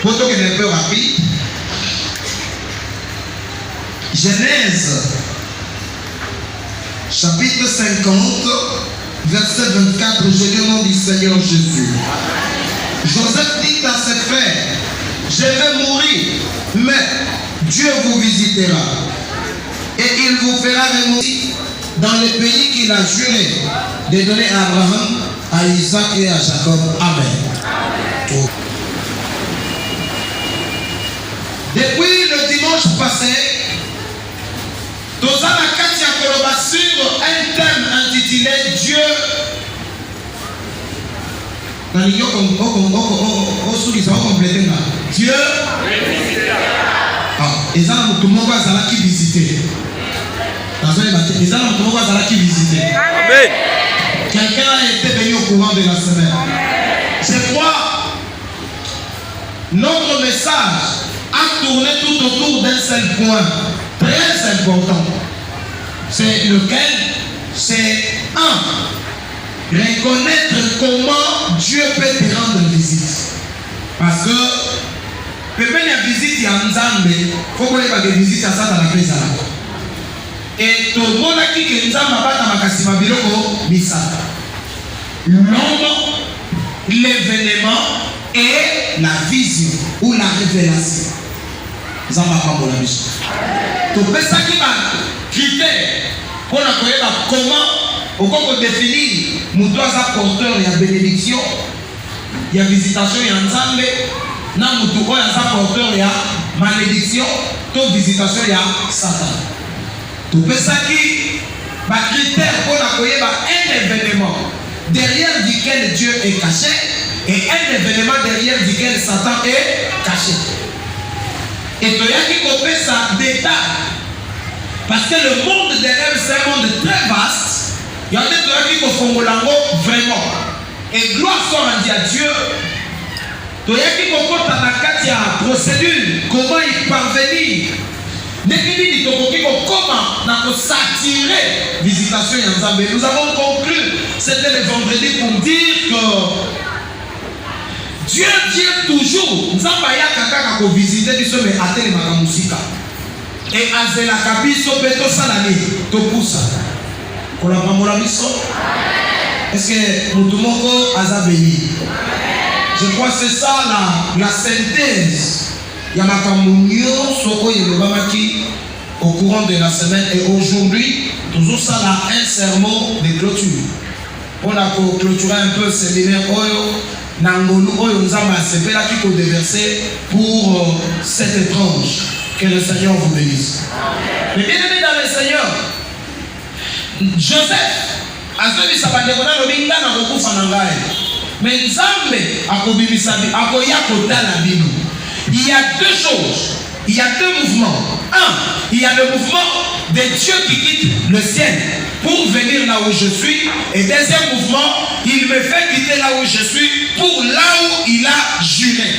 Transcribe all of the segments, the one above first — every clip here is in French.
Pour que un peu rapide. Genèse, chapitre 50, verset 24, je dis au nom du Seigneur Jésus. Joseph dit à ses frères, je vais mourir, mais Dieu vous visitera et il vous fera remonter dans le pays qu'il a juré de donner à Abraham, à Isaac et à Jacob. Amen. Depuis le dimanche passé, nous avons sur un thème intitulé Dieu. Dieu. Et ça, tout le monde va qui visiter. Quelqu'un a été venu au courant de la semaine. Je crois notre message a tourné tout autour d'un seul point très important. C'est lequel? C'est reconnaître comment Dieu peut te rendre visite. Parce que peut y visite il y a Nzambe, faut qu'on ait visite à ça dans la crise. Et tout le monde a dit que Nzambe a pas makasi mabiloko misaka. L'homme, l'événement et la vision ou la révélation. Nzambe a pas mon ami. Tout ça qui va critère pour comment on peut définir Moutoua porteur et bénédiction, il y a visitation et ensemble, na Moutoua porteur et malédiction, toute visitation et Satan. Tout ça qui va critère pour un événement derrière duquel Dieu est caché et un événement derrière duquel Satan est caché. Et tu as qui compte ça détail. Parce que le monde des rêves, c'est un monde très vaste. Il y a des gens qui font vraiment. Et gloire soit rendue à Dieu. Il y a qui font la procédure. Comment y parvenir. Comment s'attirer visitation et ensemble. Nous avons conclu, c'était le vendredi pour dire que Dieu vient toujours. Nous avons visiter du sommet à Télémagamusika. Et Azela Kabiso Beto Salani, Topusa. Est-ce que Moutoumoko Azabeli? Je crois que c'est ça la synthèse. Yamakamunyo Soko Yelobamaki au courant de la semaine. Et aujourd'hui, toujours ça là, un sermon de clôture. On a clôturé un peu ce séminaire Oyo. Nangolu Oyo Nzamba Sepela qui peut déverser pour cette étrange. Que le Seigneur vous bénisse. Mais bien aimé dans le Seigneur, Joseph a fait sa bandegona lobinga na kokufa na ngai. Mais Nzambe akobimisa akoya kotala bino. Il y a deux choses, il y a deux mouvements. Un, il y a le mouvement de Dieu qui quitte le ciel pour venir là où je suis. Et deuxième mouvement, il me fait quitter là où je suis pour là où il a juré.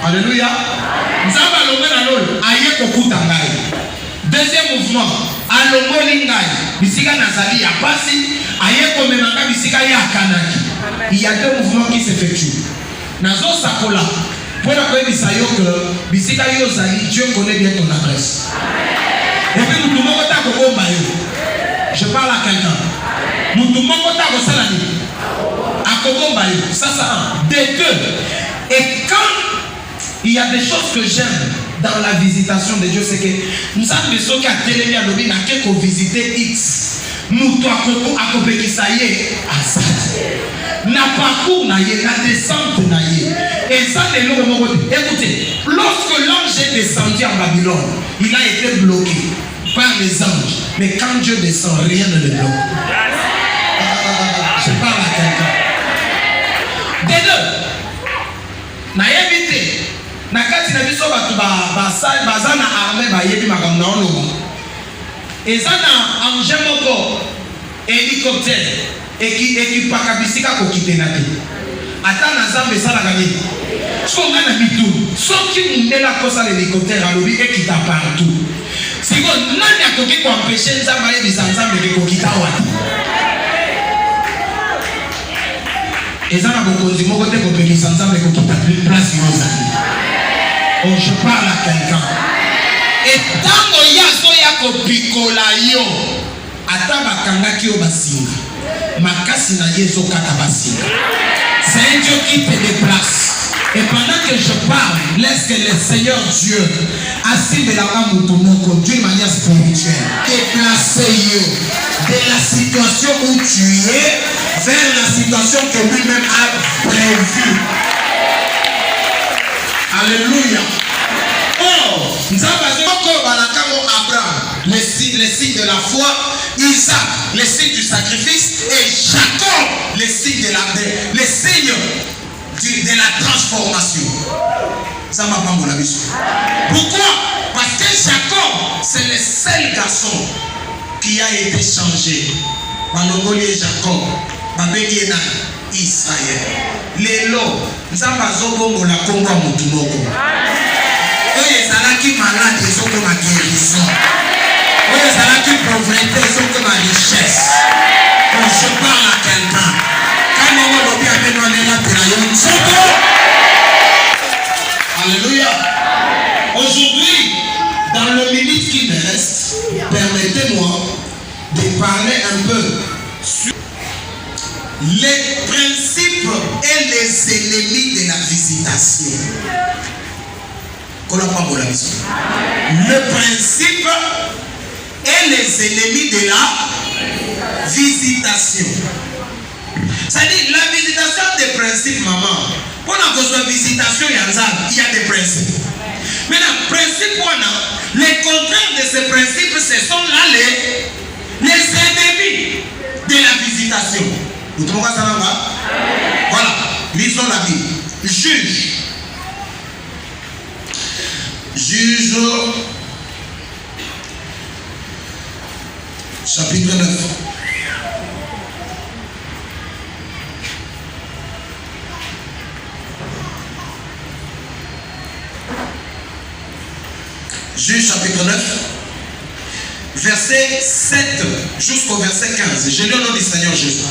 Alléluia. Deuxième mouvement, il y a deux mouvements qui s'effectuent. Dieu connaît bien ton adresse. Et puis je parle à quelqu'un. Ça, des deux. Et quand il y a des choses que j'aime dans la visitation de Dieu, c'est que nous avons des gens qui ont télé à l'objet, qui ont visité X. Nous avons accompagné ça y est, na parcours na yé, na descente na yé. Et ça, les gens, écoutez, lorsque l'ange est descendu à Babylone, il a été bloqué par les anges. Mais quand Dieu descend, rien ne le bloque. Je parle à quelqu'un. Des deux, na évité. Nakati na biso batu bazana armée ba yebi makamna ono. Ezana engin moko hélicoptère équipaka bisika ko kitenate. Ata na Nzambe sala gagné. Songa na bitu. Soki mundela kosa l'hélicoptère alobi ekita partout. Siko nani akoki ko empêcher Nzambe yebi Nzambe ko kita wati. Ezana bokonzi moko te ko pekisa Nzambe ko kita place yoza. Oh, je parle à quelqu'un. Et tango yazo yako pikola yo. Ata bakanga ki obasinga. Makasi na yezo kata basinga. C'est un Dieu qui te déplace. Et pendant que je parle, laisse que le Seigneur Dieu assime la main d'une manière spirituelle. Déplacer de la situation où tu es vers la situation que lui-même a prévue. Alléluia. Oh, nous avons Abraham, les signes de la foi, Isaac, les signes du sacrifice, et Jacob, les signes de la transformation. Ça m'a pas mon avis. Pourquoi? Parce que Jacob, c'est le seul garçon qui a été changé. Malongoli Jacob, Babéliena, Israël. Lelo, nous avons la Congo à Moutoumoko. Oye Zalaki malade, ils ont comme ma guérison. Oye Zalaki pauvreté, ils ont comme ma richesse. Quand je parle à quelqu'un, quand on va bien mener la terre, alléluia. Aujourd'hui, dans le minute qui me reste, permettez-moi de parler un peu sur les principes et les ennemis de la visitation. Le principe et les ennemis de la visitation. C'est-à-dire la visitation des principes, maman. Pendant que soit visitation, il y a des principes. Maintenant, principe, les contraires de ces principes, ce sont là les ennemis de la visitation. Vous trouvez ça là? Voilà, lisons la Bible. Juge chapitre 9. Juge chapitre 9, verset 7 jusqu'au verset 15. Je lis au nom du Seigneur Jésus.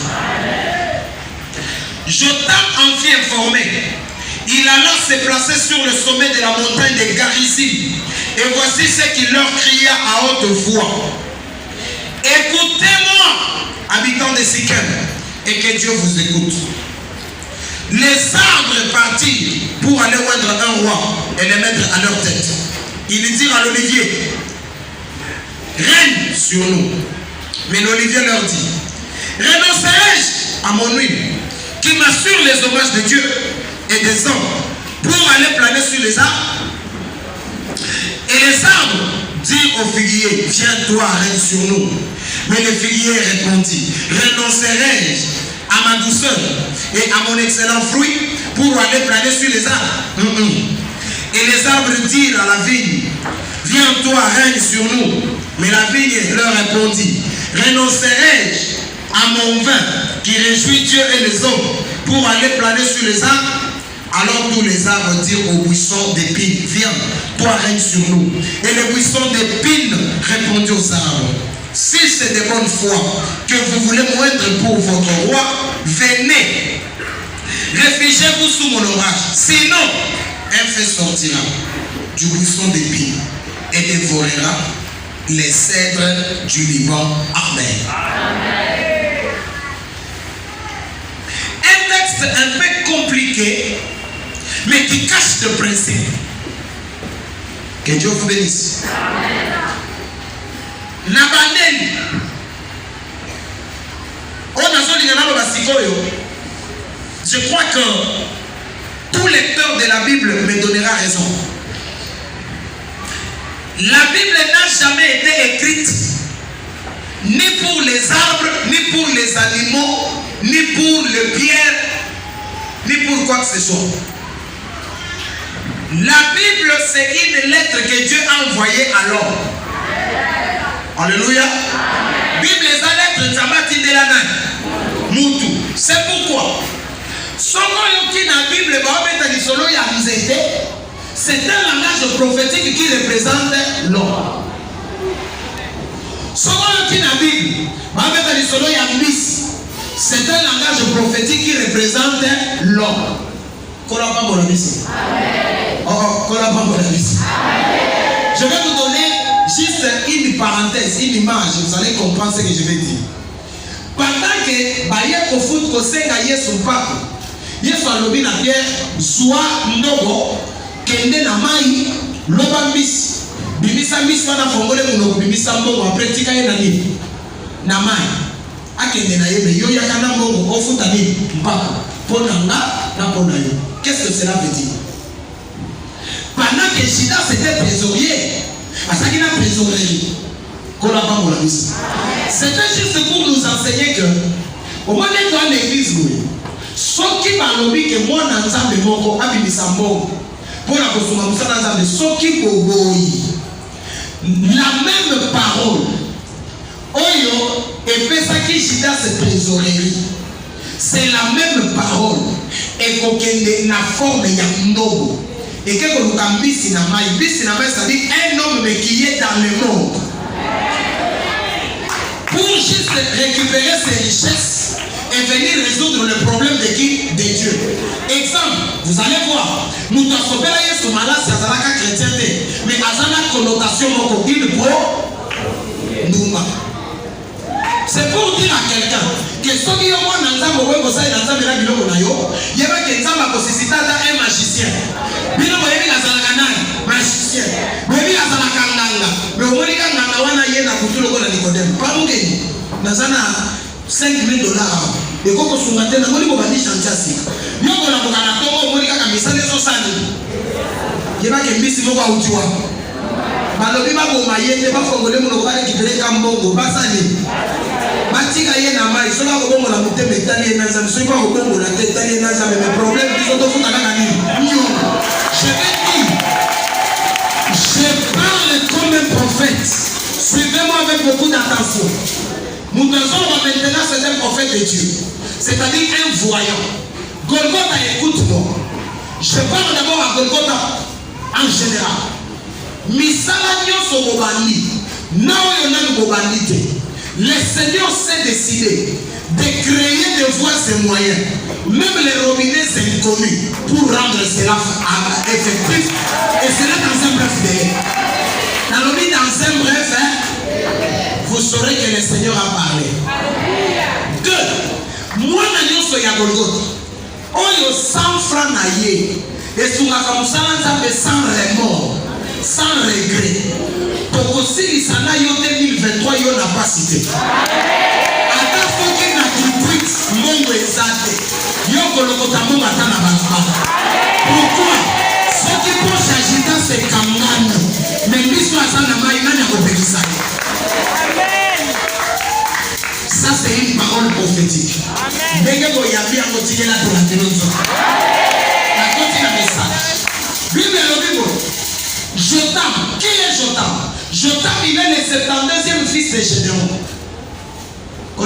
Jotham en fut informé. Il alla se placer sur le sommet de la montagne de Garizim. Et voici ce qu'il leur cria à haute voix. Écoutez-moi, habitants de Sichem, et que Dieu vous écoute. Les arbres partirent pour aller oindre un roi et le mettre à leur tête. Ils dirent à l'olivier, règne sur nous. Mais l'olivier leur dit, renoncerai-je à mon huile qui m'assure les hommages de Dieu et des hommes pour aller planer sur les arbres? Et les arbres dirent au figuier, viens-toi, règne sur nous. Mais le figuier répondit, renoncerai-je à ma douceur et à mon excellent fruit pour aller planer sur les arbres? Et les arbres dirent à la vigne, viens-toi, règne sur nous. Mais la vigne leur répondit, renoncerai-je à mon vin qui réjouit Dieu et les hommes pour aller planer sur les arbres? Alors tous les arbres dirent au buisson d'épines, viens, toi règne sur nous. Et le buisson d'épines répondit aux arbres, si c'est de bonne foi que vous voulez moindre pour votre roi, venez, réfugiez-vous sous mon orage. Sinon, un feu sortira du buisson d'épines et dévorera les cèdres du Liban. Amen. Un texte un peu compliqué, mais qui cache le principe. Que Dieu vous bénisse. Nabandeli. Je crois que tout lecteur de la Bible me donnera raison. La Bible n'a jamais été écrite ni pour les arbres, ni pour les animaux, ni pour les pierres, ni pour quoi que ce soit. La Bible, c'est une lettre que Dieu a envoyée à l'homme. Alléluia. Bible est la lettre de la Moutou. C'est pourquoi c'est un langage prophétique qui représente l'homme. C'est un langage prophétique qui représente l'homme. Oh, Oh, je vais vous donner juste une parenthèse, une image, vous allez comprendre ce que je vais dire. Pendant que Baye Kofout Kosenga Yesu Papa, Yesu alobi na Pierre, Zwa Ndogo, Kende na Mai, Loba Mbisi, Bimisa Mbisi wana fongole munoko, Bimisa Mbongo, après tika ye na nini? Na Mai, Akende na Yebe, Yo Yakana Mbongo, Ofuta nini? Mpaka, Pona nga, na Pona yo. Qu'est-ce que cela veut dire? Pendant que Judas était trésorier, Asakina trésorerie, c'était juste pour nous enseigner que, au moment où on est l'église, ceux qui parlent que moi, dans le monde, pour la consommation, ceux qui la même parole, Oyo, et fait ça qui Judas c'est trésorerie. C'est la même parole. Et qu'on ait la forme de Ndogo. Et que nous avons bisi na mai, c'est-à-dire un homme qui est dans le monde. Pour juste récupérer ses richesses et venir résoudre le problème de qui? De Dieu. Exemple, vous allez voir, nous avons sauvé la Yesu Malas, c'est un chrétien, mais à la connotation, il pro Nouma. C'est pour dire à quelqu'un que ce qui est moi dans un mauvais conseil dans un miracle, il y a quelqu'un qui suscite un magicien. Bino boyebi azalaka nani magicien boyebi azalaka nganga mais omoni ka nganga wana ye na kutulo ko na Nikodème pa mungeni nazana $5,000 eko ko sunga tena moni ko bani chanchasi yoko na bokana tongo omoni ka misale so sani yeba ke mbisi moko autiwa balobi ba boma yete ba fongole muno ba récupérer kambongo basani matika ye na mai sola ko bongo la muteme tali na nzambe so ko bongo la tali na nzambe mais problème biso to futa kaka nini je vais dire, je parle comme un prophète. Suivez-moi avec beaucoup d'attention. Nous devons maintenant, c'est un prophète de Dieu, c'est-à-dire un voyant. Golgotha, écoute-moi. Je parle d'abord à Golgotha en général. Misala nyoso bobandi, nao yonan bobandi. Le Seigneur s'est décidé de créer des voies et moyens, même les robinets inconnus, pour rendre cela effectif. Et cela dans un bref délai. Dans un bref, vous saurez que le Seigneur a parlé. 2. Moi, je suis à Golgotha. Oyo 100 francs naïe. Et sur la camusala, sans remords, sans regret. Donc aussi, il s'en a eu 2023, il n'a pas cité. Pourquoi? Ceux qui pensent s'agiter c'est Kamgan. Mais l'histoire ça n'a pas eu ça c'est une parole prophétique. Dès que vous y avez un quotidien là pour la télévision. La continue le message. Bible le Bible. Jotam. Qui est Jotam? Jotam il est le 72e fils de Gédéon. Mon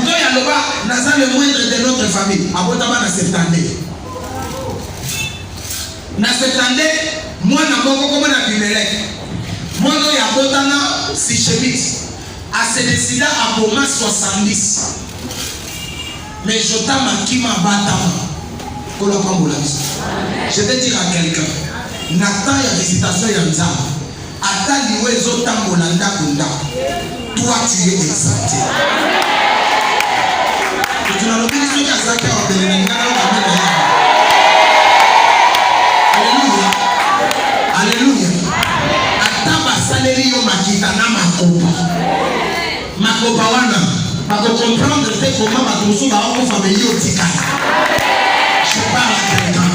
père Yaloba n'a pas le moindre de notre famille. Abotama na 70. Na 70, moi na moko comme na Bimelek. Moi no ya botana si chebit. A se décida à Boma 70. Mais Jotam akima batama. Je vais dire à quelqu'un. Nathan ya visitation ya nzambe. Ata liwe zotambola ndakunda. Toi tu es exalté. Alléluia. Alléluia. Ataba saleri yo makita na makopa. Makopa wana. Bako comprendre comment bakoso ba ko famille yo tika. Je parle à quelqu'un.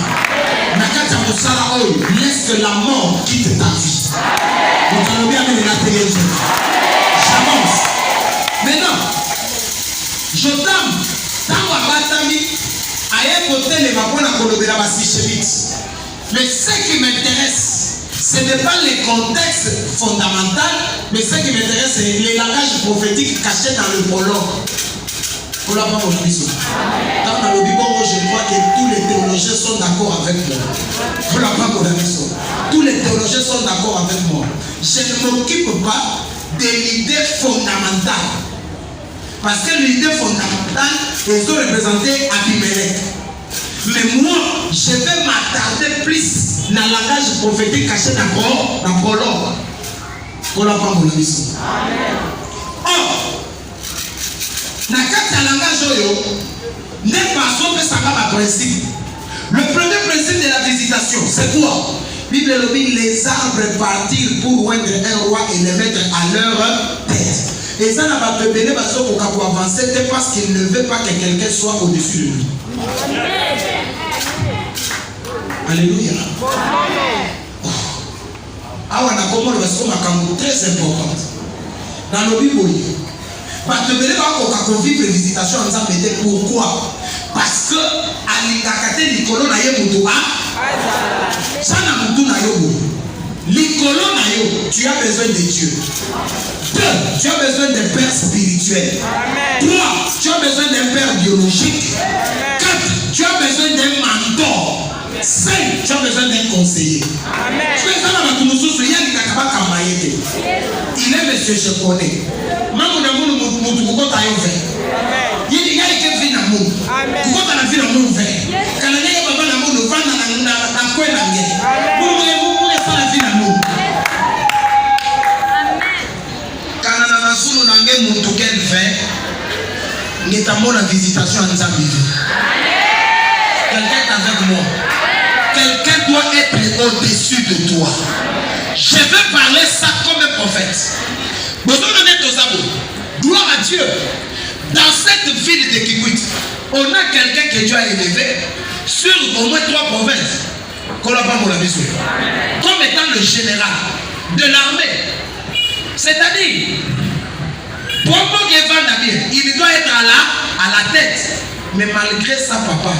Nakata musala oyo, laisse que la mort quitte ta vie. Vous allez bien mener la télévision. J'avance. Maintenant, Jotam, tant à Batami, à côté les Mapona Kolobera Basichevit. Mais ce qui m'intéresse, ce n'est pas le contexte fondamental, mais ce qui m'intéresse, c'est les langages prophétiques cachés dans le prologue. Pour la part aujourd'hui. Dans le Bible, je crois que tous les théologiens sont d'accord avec moi. Pour la part aujourd'hui. Tous les théologiens sont d'accord avec moi. Je ne m'occupe pas de l'idée fondamentale. Parce que l'idée fondamentale est représentée à Abimelech. Mais moi, je vais m'attarder plus dans le langage prophétique caché dans le prologue. Qu'on n'a pas mon mission. Or, dans le langage, n'est pas son que ça va à principe. Le premier principe de la visitation, c'est quoi? Bible dit les arbres partirent pour oindre un roi et le mettre à leur tête. Et ça n'a pas de béné pour avancer parce qu'il ne veut pas que quelqu'un soit au-dessus de lui. Alléluia. Ah, on a compris que c'est très important. Dans le Bible, parce que nous vivre les visitations ensemble. Pourquoi? Parce que à l'Ikakate, l'Ikolo na ye mutua, ça n'a mutu na yo. L'Ikolo na yo, tu as besoin de Dieu. 2, tu as besoin d'un père spirituel. 3, tu as besoin d'un père biologique. 4, tu as besoin d'un mentor. 5, tu as besoin d'un conseiller. Il est monsieur, je connais. Maman n'a pas de mot à il y a quelqu'un qui a fait pourquoi tu as vu l'amour vert? Quand on est papa l'amour, nous vendons la quoi la guerre. Vous voulez faire la vie l'amour. Quand on a sous nous n'avons mon tout qu'elle fait, nous avons la visitation en Zambie. Quelqu'un est avec moi. Quelqu'un doit être au-dessus de toi. Je veux parler ça comme un prophète. Gloire à Dieu. Dans cette ville de Kikwit, on a quelqu'un que Dieu a élevé sur au moins 3 provinces. Comme étant le général de l'armée. C'est-à-dire, il doit être à la tête. Mais malgré ça, papa,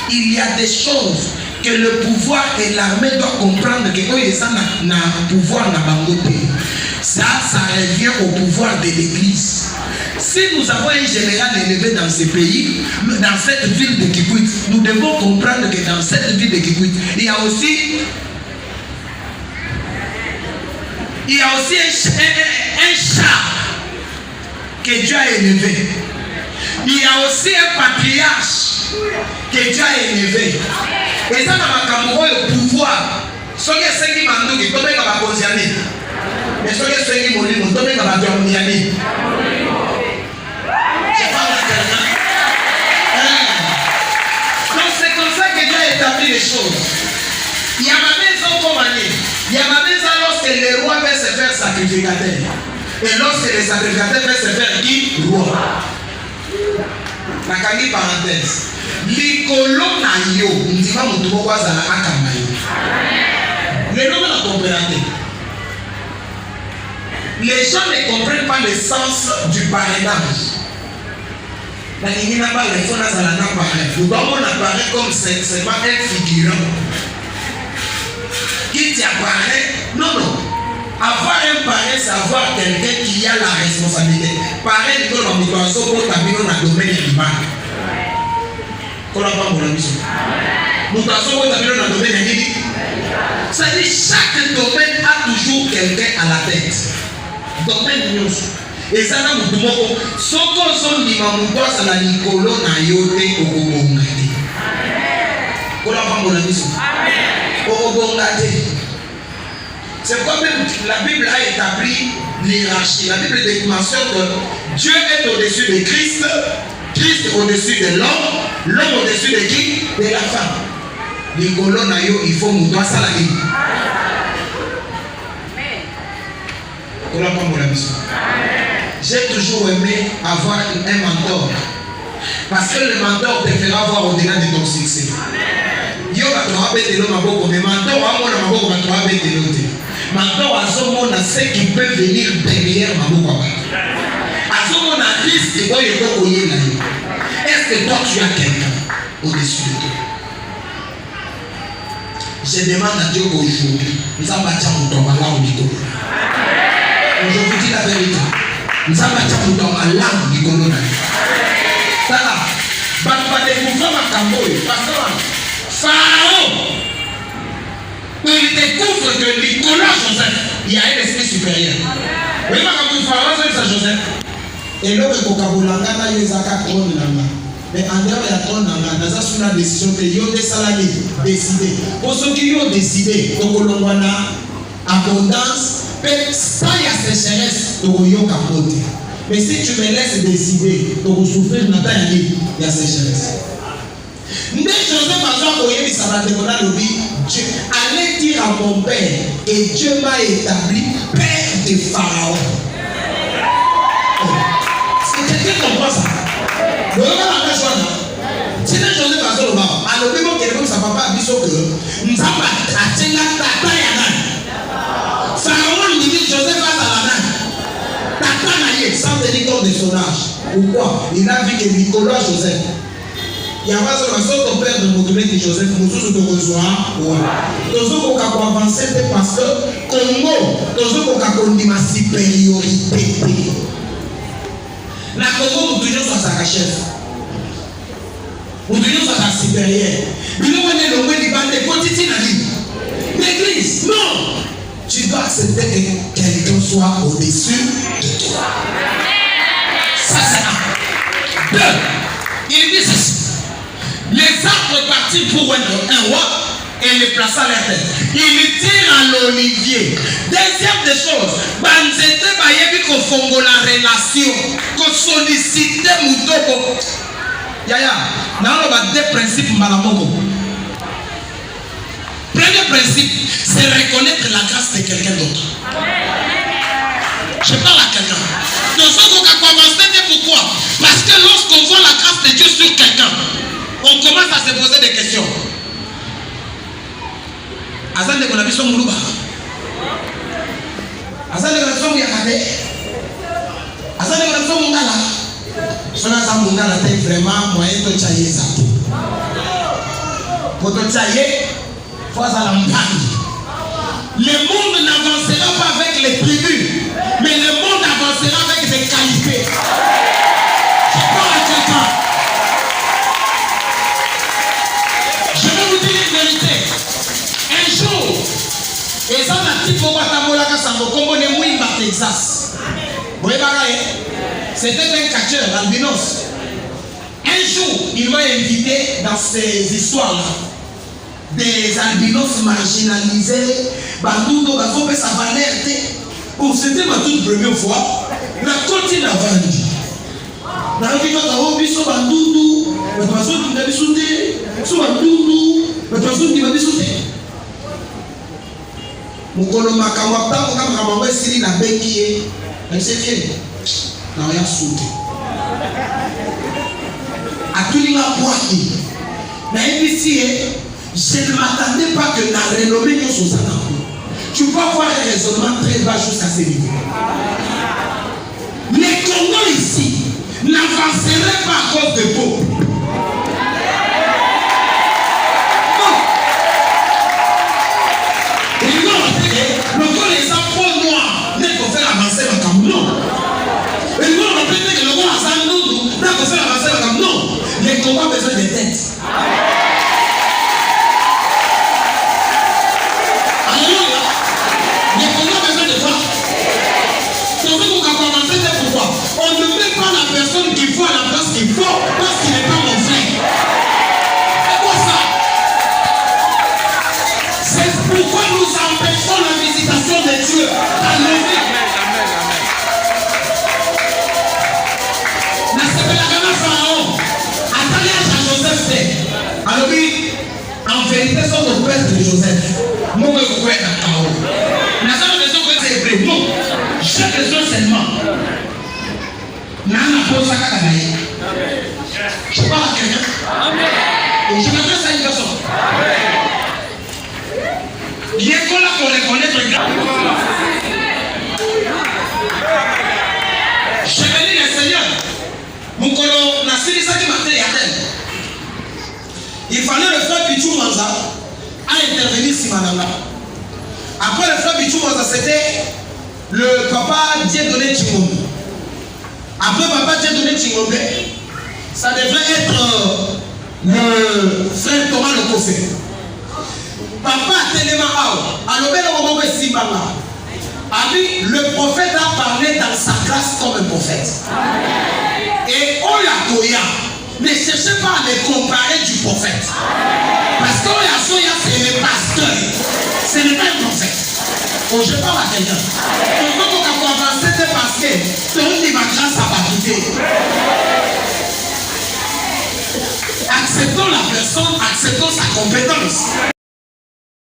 il y a des choses que le pouvoir et l'armée doivent comprendre que quand ils sont dans le pouvoir, ça revient au pouvoir de l'église. Si nous avons un général élevé dans ce pays, dans cette ville de Kikwit, nous devons comprendre que dans cette ville de Kikwit, il y a aussi un char que Dieu a élevé. Il y a aussi un patriarche que Dieu a élevé. Et ça, dans le pouvoir, ce qui est ce qui m'a dit, c'est que mais ce qui est ce qui m'a dit, c'est donc c'est comme ça que Dieu a établi les choses. Il y a ma maison comme année. Il y a ma maison lorsque le roi veut se faire sacrificateur. Et lorsque le sacrificateur veut se faire qui? Roi. La parenthèse. L'icolo na yo, ndima mutu moko azala akamba yo. Les gens ne comprennent pas. Les gens ne comprennent pas le sens du parrainage. Il n'y a pas les fonds à l'appareil. Vous voyez, on apparaît comme c'est pas un figurant. Qui t'apparaît? Non, non. Avoir un parrain, c'est avoir quelqu'un qui a la responsabilité. Parrain, il faut l'ambition pour t'amener dans le domaine du mal. Qu'on n'a pas mon ambition. Nous pensons pour t'amener dans le domaine du mal. Ça dit chaque domaine a toujours quelqu'un à la tête. Domaine news. Et ça n'a pas de mot. Ce qu'on s'en dit, c'est la Nicolo na yote okobongate. Qu'on n'a pas mon ambition. Okobongate. C'est comme la Bible a établi l'hierarchie. La Bible mentionne que Dieu est au-dessus de Christ, Christ au-dessus de l'homme, l'homme au-dessus de qui? De la femme. Nicolo na yo, il faut mouton salarié. Qu'on n'a pas mon ambition. J'ai toujours aimé avoir un mentor. Parce que le mentor te fera voir au-delà de ton succès. Yo va te rappeler de l'homme, mais mentor va te rappeler de l'autre. Mentor a son monde à ce qui peut venir derrière ma boue. À son monde à risque de quoi il faut qu'on y ait. Est-ce que toi tu as quelqu'un au-dessus de toi? Je demande à Dieu aujourd'hui, nous avons bâti un temps là au micro. Je vous dis la vérité. Nous avons bâti un temps là au micro. Ça là, pas de mouvement à Camboy. Parce que Pharaon, il découvre que Nicolas Joseph, il y a un esprit supérieur. Oui, ma Pharaon, c'est ça Joseph. Et l'autre, il y a un Zaka Kron là. Mais en dehors de la trône, dans la décision que yo des salariés décidé. Pour ceux qui ont décidé, donc on a abondance, mais ça y a sécheresse, donc on a capoté. Mais si tu me laisses décider, donc on souffre, il y a sécheresse. Dès Joseph allez dire à mon père, et Dieu m'a établi père de Pharaon. C'est quelqu'un qui comprend ça. Le moment où on a choisi, c'est un Joseph à Zoloba. Alors, même si quelqu'un ne savait pas, il dit que nous avons atteint la tata yana. Pharaon lui dit Joseph va à la main. Tata naïe, sans tenir compte de son âge. Pourquoi? Il a vu que Nicolas Joseph. Il y a pas seulement ton père de m'occuper de Joseph, nous tous nous rejoignons. Nous avons avancé parce que Congo, nous avons ma supériorité. La Congo, nous toujours sur sa chef. Nous toujours sur sa supérieure. Nous avons le Liban de quotidien. L'église, non. Tu dois accepter que quelqu'un soit au-dessus de toi. Ça, c'est un. Deux. Il dit ceci. Les arbres partirent pour un roi et le plaça à la tête. Il tire à l'olivier. Deuxième des choses, banzete bayebi ko fongo la relation, ko solliciter mutoko. Yaya, dans le deux principes malamoko. Premier principe, c'est reconnaître la grâce de quelqu'un d'autre. Je parle à quelqu'un. Nous sommes pourquoi? Parce que lorsqu'on voit la grâce de Dieu sur quelqu'un, on commence à se poser des questions. Azan de Konabison Moulouba. Azan de Konabison Yakade. Azan de Konabison Mungala. Son Azan Mungala est vraiment moyen de chayer ça. Pour te chayer, il faut à l'empagne. Le monde n'avancera pas avec les tribus, mais le monde avancera avec des qualités. Je parle à quelqu'un. Je vais vous dire une vérité. Un jour, et ça n'a pas été Batamola Kassambo, comme on est Mouimba, Texas. Vous voyez, c'était un catcheur, albinos. Un jour, il m'a invité dans ces histoires-là. Des albinos marginalisés, Bandoudo, Bafopé, Savanerte. Bon, c'était ma toute première fois. La continue à vendre. Dans le cas où on a Bandoudo, la personne qui m'a dit sauter, sur Bandoudo, la personne qui m'a dit sauter. Mon coloma, quand on a essayé la béquille, elle s'est fière. Non, il y a sauté. À tout le monde, mais ici, je ne m'attendais pas que la renommée de son salon. Tu peux avoir un raisonnement très bas jusqu'à ce niveau. Les Congos ici n'avanceraient pas à cause de peau. Non. Et non, le corps les afro noirs n'est pas faire avancer la cam. Non. Et non, on peut dire que le corps a ça n'est pas faire avancer la cam. Non. Les Congos ont besoin de tête. On ne met pas la personne qu'il faut à la place qu'il faut parce qu'il n'est pas mon frère. C'est quoi ça? C'est pourquoi nous empêchons la visitation de Dieu. Alléluia. N'a Pharaon. Attendez à Joseph. Alors oui, en vérité, sont nos pères de Joseph. Moi, je vous crois à Pharaon. N'a pas besoin que c'est hébreu. Non. J'ai besoin seulement. Nana pose à Kanaï. Je parle à quelqu'un. Et je m'adresse à une personne. Il est là pour reconnaître le gars. Je bénis le Seigneur. Mon colon n'a signé ça qui m'a fait Yatel. Il fallait le frère Pichou Manza à intervenir si madame là. Après le frère Pichou Manza, c'était le papa Dieudonné Chimombe. Après papa Dieudonné Chimombe, ça devrait être le frère Thomas Le Kofé. Papa a tellement alors le prophète a parlé dans sa classe comme un prophète. Et Oya Toya, Ne cherchez pas à les comparer du prophète. Parce que c'est le pasteur. Ce n'est pas un prophète. Oh, je parle à quelqu'un. Donc, quand on va avancer, c'est parce que tout le monde va grâce à ma quitter. Acceptons la personne, acceptons sa compétence.